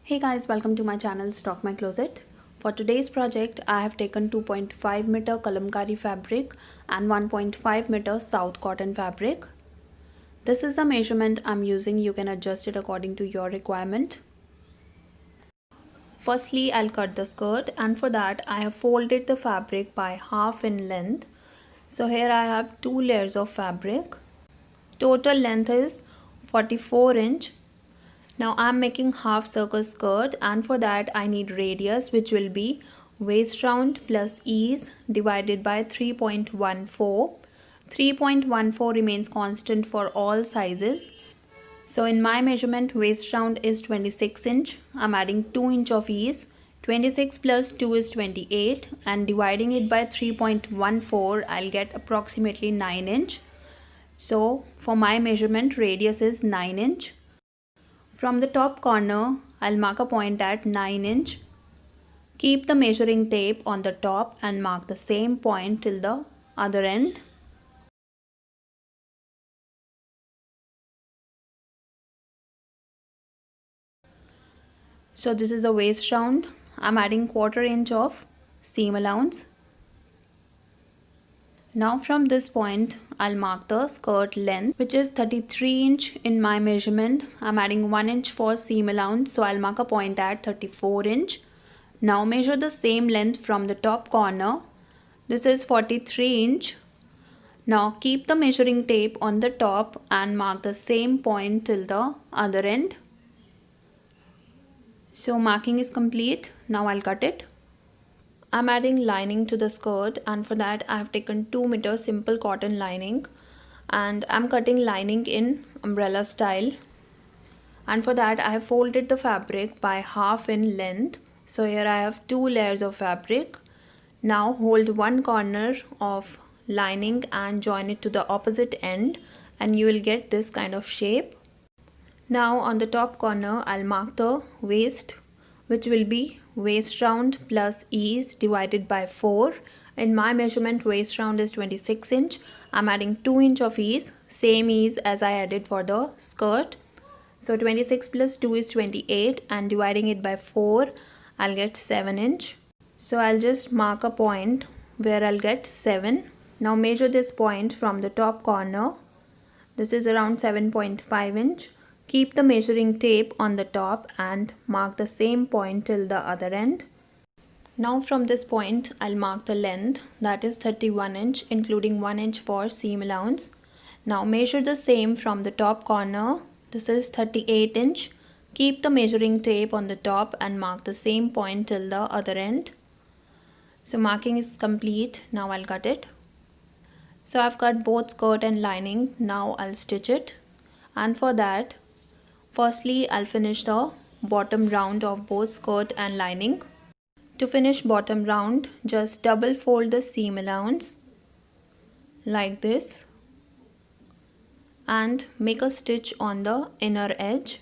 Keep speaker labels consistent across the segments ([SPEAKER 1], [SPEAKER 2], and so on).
[SPEAKER 1] Hey guys, welcome to my channel Stalk My Closet. For today's project, I have taken 2.5 meter Kalamkari fabric and 1.5 meter South cotton fabric. This is the measurement I'm using. You can adjust it according to your requirement. Firstly, I'll cut the skirt, and for that I have folded the fabric by half in length. So here I have two layers of fabric. Total length is 44 inch. Now I'm making half circle skirt, and for that I need radius, which will be waist round plus ease divided by 3.14. 3.14 remains constant for all sizes. So in my measurement, waist round is 26 inch. I'm adding 2 inch of ease. 26 plus 2 is 28, and dividing it by 3.14 I'll get approximately 9 inch. So for my measurement, radius is 9 inch. From the top corner, I'll mark a point at 9 inch. Keep the measuring tape on the top and mark the same point till the other end. So this is a waist round. I'm adding 1/4 inch of seam allowance. Now from this point, I'll mark the skirt length, which is 33 inch in my measurement. I'm adding 1 inch for seam allowance, so I'll mark a point at 34 inch. Now measure the same length from the top corner. This is 43 inch. Now keep the measuring tape on the top and mark the same point till the other end. So marking is complete. Now I'll cut it. I'm adding lining to the skirt, and for that I have taken 2 meter simple cotton lining, and I'm cutting lining in umbrella style. And for that I have folded the fabric by half in length. So here I have two layers of fabric. Now hold one corner of lining and join it to the opposite end, and you will get this kind of shape. Now on the top corner I'll mark the waist, which will be waist round plus ease divided by 4. In my measurement, waist round is 26 inch. I'm adding 2 inch of ease, same ease as I added for the skirt. So 26 plus 2 is 28, and dividing it by 4 I'll get 7 inch. So I'll just mark a point where I'll get 7. Now measure this point from the top corner. This is around 7.5 inch. Keep the measuring tape on the top and mark the same point till the other end. Now from this point I'll mark the length, that is 31 inch, including 1 inch for seam allowance. Now measure the same from the top corner. This is 38 inch. Keep the measuring tape on the top and mark the same point till the other end. So marking is complete. Now I'll cut it. So I've cut both skirt and lining. Now I'll stitch it, and for that firstly I'll finish the bottom round of both skirt and lining. To finish bottom round, just double fold the seam allowance like this and make a stitch on the inner edge.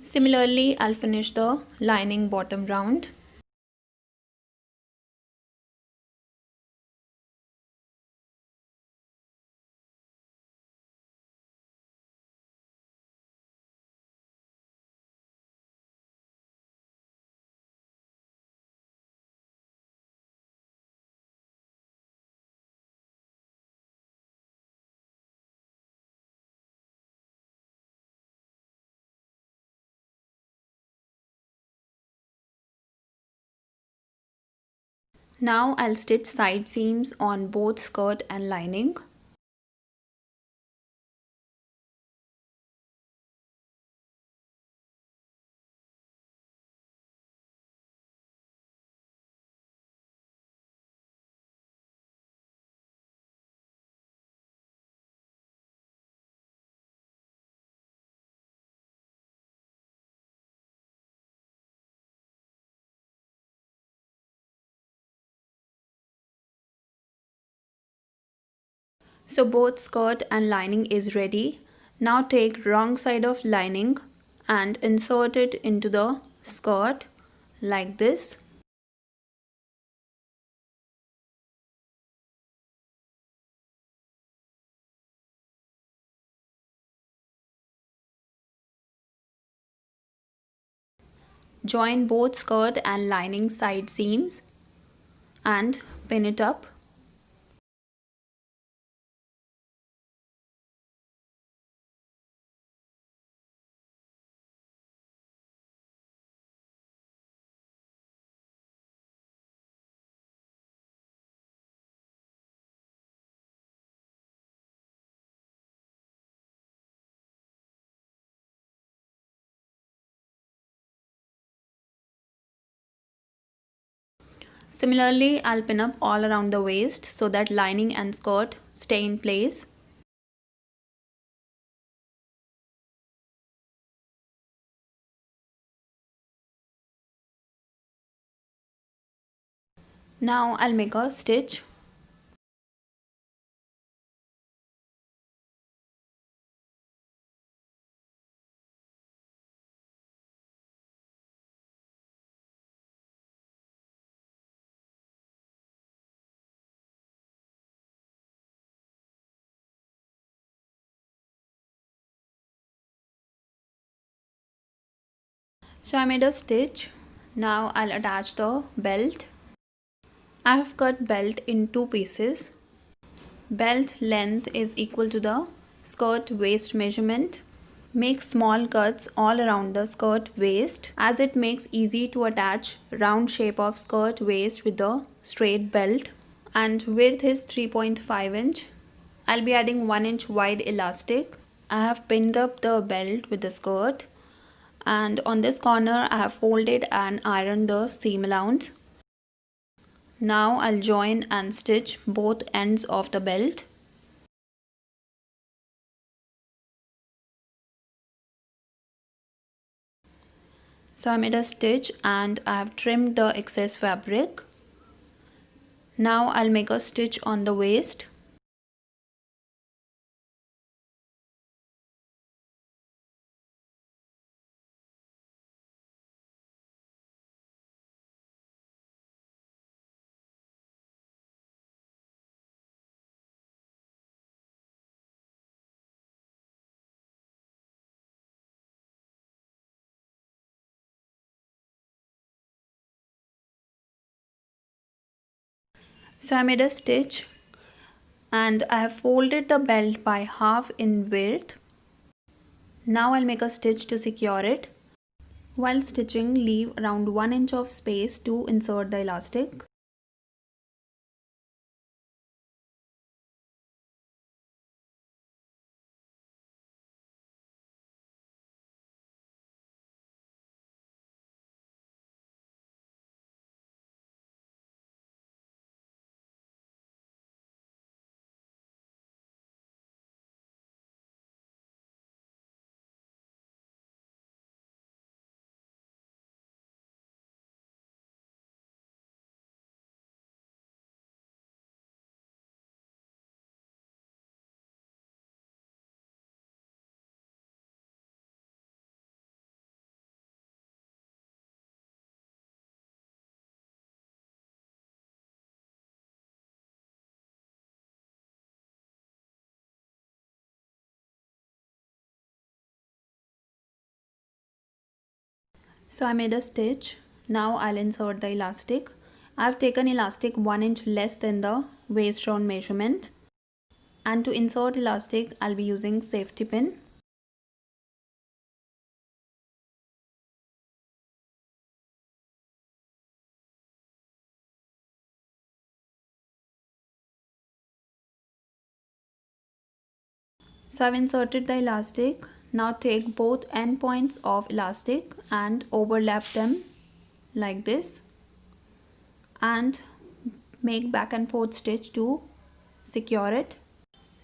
[SPEAKER 1] Similarly, I'll finish the lining bottom round. Now I'll stitch side seams on both skirt and lining. So both skirt and lining is ready. Now take wrong side of lining and insert it into the skirt like this. Join both skirt and lining side seams and pin it up. Similarly, I'll pin up all around the waist so that lining and skirt stay in place. Now I'll make a stitch. So I made a stitch. Now I'll attach the belt. I have cut belt in two pieces. Belt length is equal to the skirt waist measurement. Make small cuts all around the skirt waist as it makes easy to attach round shape of skirt waist with the straight belt. And width is 3.5 inch. I'll be adding 1 inch wide elastic. I have pinned up the belt with the skirt, and on this corner I have folded and ironed the seam allowance. Now I'll join and stitch both ends of the belt. So I made a stitch and I have trimmed the excess fabric. Now I'll make a stitch on the waist. So I made a stitch and I have folded the belt by half in width. Now I'll make a stitch to secure it. While stitching, leave around 1 inch of space to insert the elastic. So I made a stitch. Now I'll insert the elastic. I've taken elastic 1 inch less than the waist round measurement. And to insert elastic, I'll be using safety pin. So I've inserted the elastic. Now take both end points of elastic and overlap them like this and make back and forth stitch to secure it.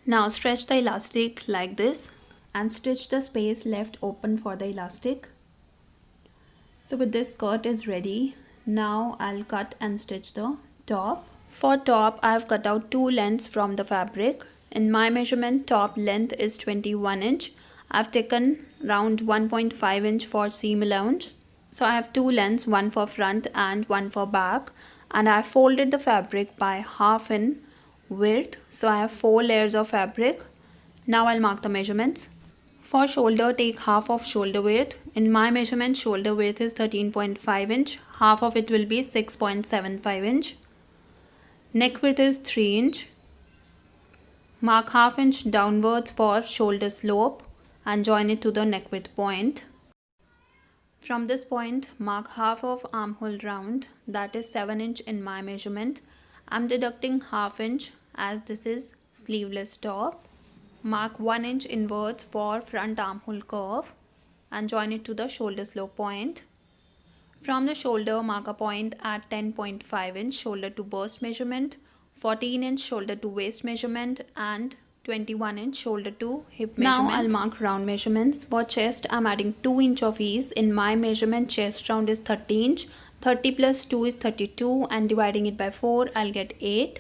[SPEAKER 1] Now stretch the elastic like this and stitch the space left open for the elastic. So with this, skirt is ready. Now I'll cut and stitch the top. For top, I have cut out two lengths from the fabric. In my measurement, top length is 21 inch. I've taken round 1.5 inch for seam allowance. So I have two lengths, one for front and one for back, and I folded the fabric by half in width. So I have 4 layers of fabric. Now I'll mark the measurements. For shoulder, take half of shoulder width. In my measurement, shoulder width is 13.5 inch. Half of it will be 6.75 inch. Neck width is 3 inch. Mark half inch downwards for shoulder slope and join it to the neck width point. From this point, mark half of armhole round, that is 7 inch in my measurement. I'm deducting half inch as this is sleeveless top. Mark 1 inch inwards for front armhole curve and join it to the shoulder slope point. From the shoulder, mark a point at 10.5 inch shoulder to bust measurement, 14 inch shoulder to waist measurement, and 21 inch shoulder to hip measurement. Now I'll mark round measurements. For chest, I'm adding 2 inch of ease. In my measurement, chest round is 30 inch. 30 plus 2 is 32, and dividing it by 4, I'll get 8.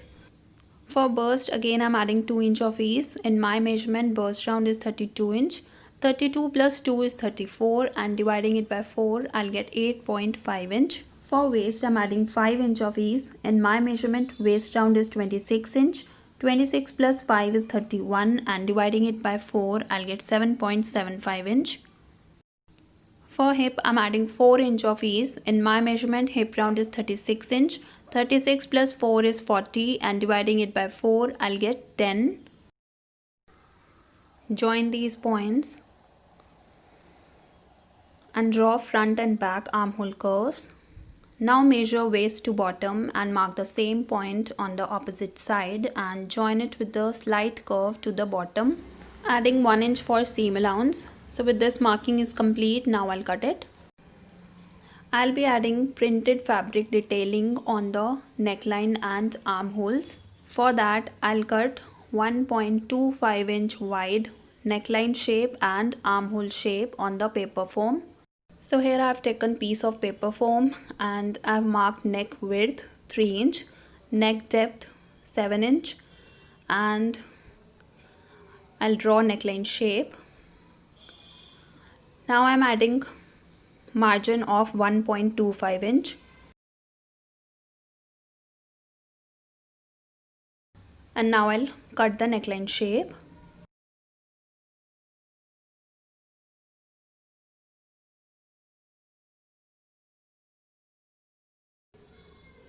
[SPEAKER 1] For bust, again I'm adding 2 inch of ease. In my measurement, bust round is 32 inch. 32 plus 2 is 34, and dividing it by 4, I'll get 8.5 inch. For waist, I'm adding 5 inch of ease. In my measurement, waist round is 26 inch. 26 plus 5 is 31, and dividing it by 4, I'll get 7.75 inch. For hip, I'm adding 4 inch of ease. In my measurement, hip round is 36 inch. 36 plus 4 is 40, and dividing it by 4, I'll get 10. Join these points and draw front and back armhole curves. Now measure waist to bottom and mark the same point on the opposite side and join it with the slight curve to the bottom, adding 1 inch for seam allowance. So with this, marking is complete. Now I'll cut it. I'll be adding printed fabric detailing on the neckline and armholes. For that, I'll cut 1.25 inch wide neckline shape and armhole shape on the paper foam. So here I've taken piece of paper foam and I've marked neck width 3 inch, neck depth 7 inch, and I'll draw neckline shape. Now I'm adding margin of 1.25 inch. And now I'll cut the neckline shape.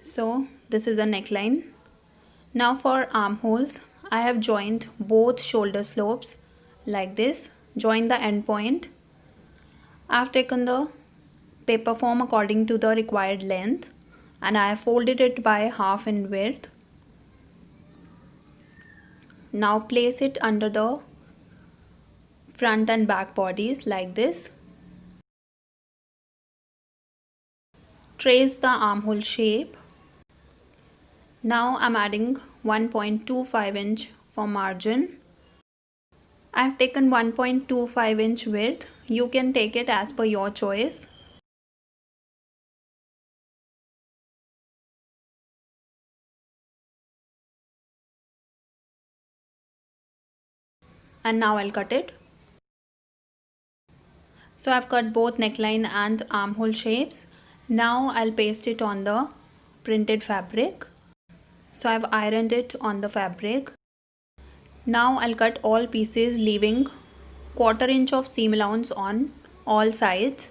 [SPEAKER 1] So this is a neckline. Now for armholes, I have joined both shoulder slopes like this. Join the end point. I've taken the paper foam according to the required length and I have folded it by half in width. Now place it under the front and back bodies like this. Trace the armhole shape. Now I'm adding 1.25 inch for margin. I've taken 1.25 inch width. You can take it as per your choice. And now I'll cut it. So I've cut both neckline and armhole shapes. Now I'll paste it on the printed fabric. So I've ironed it on the fabric. Now I'll cut all pieces, leaving 1/4 inch of seam allowance on all sides.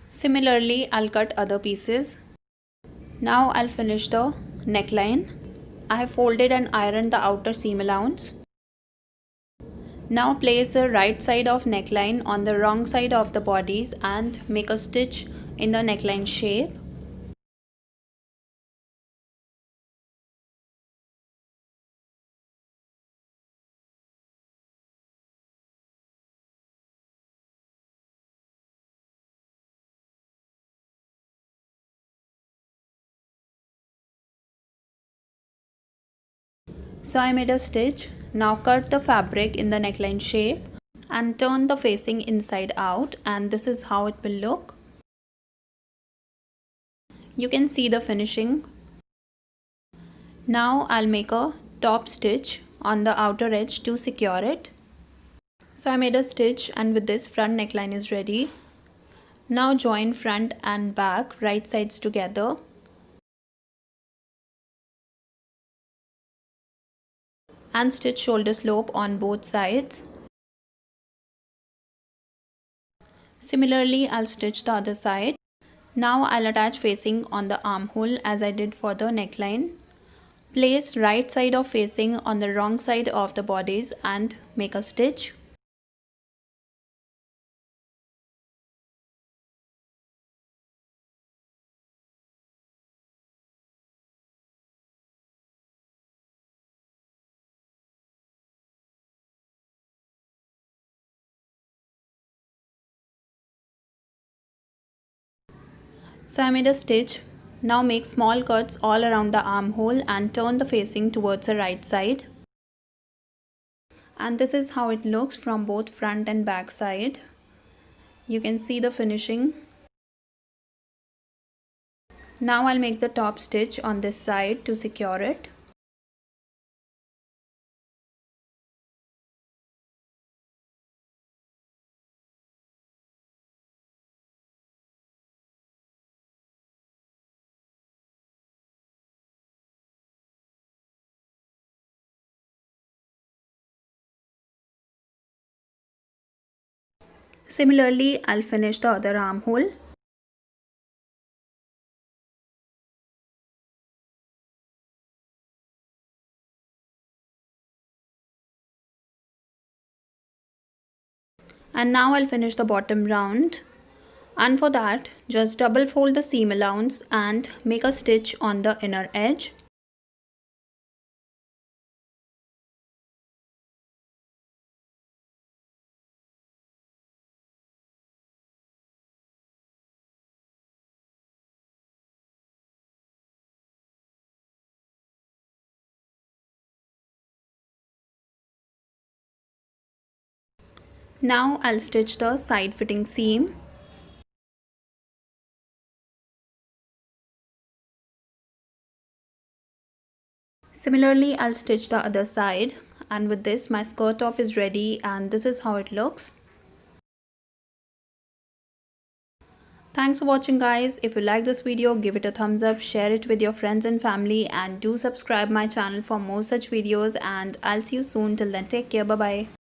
[SPEAKER 1] Similarly, I'll cut other pieces. Now I'll finish the neckline. I have folded and ironed the outer seam allowance. Now place the right side of neckline on the wrong side of the bodies and make a stitch in the neckline shape. So I made a stitch. Now cut the fabric in the neckline shape and turn the facing inside out, and this is how it will look. You can see the finishing. Now I'll make a top stitch on the outer edge to secure it. So I made a stitch, and with this front neckline is ready. Now join front and back right sides together. And stitch shoulder slope on both sides. Similarly, I'll stitch the other side. Now I'll attach facing on the armhole as I did for the neckline. Place right side of facing on the wrong side of the bodice and make a stitch. So I made a stitch. Now make small cuts all around the armhole and turn the facing towards the right side. And this is how it looks from both front and back side. You can see the finishing. Now I'll make the top stitch on this side to secure it. Similarly, I'll finish the other armhole. And now I'll finish the bottom round. And for that, just double fold the seam allowance and make a stitch on the inner edge. Now I'll stitch the side fitting seam. Similarly, I'll stitch the other side, and with this my skirt top is ready, and this is how it looks. Thanks for watching, guys. If you like this video, give it a thumbs up, share it with your friends and family, and do subscribe my channel for more such videos, and I'll see you soon. Till then, take care. Bye bye.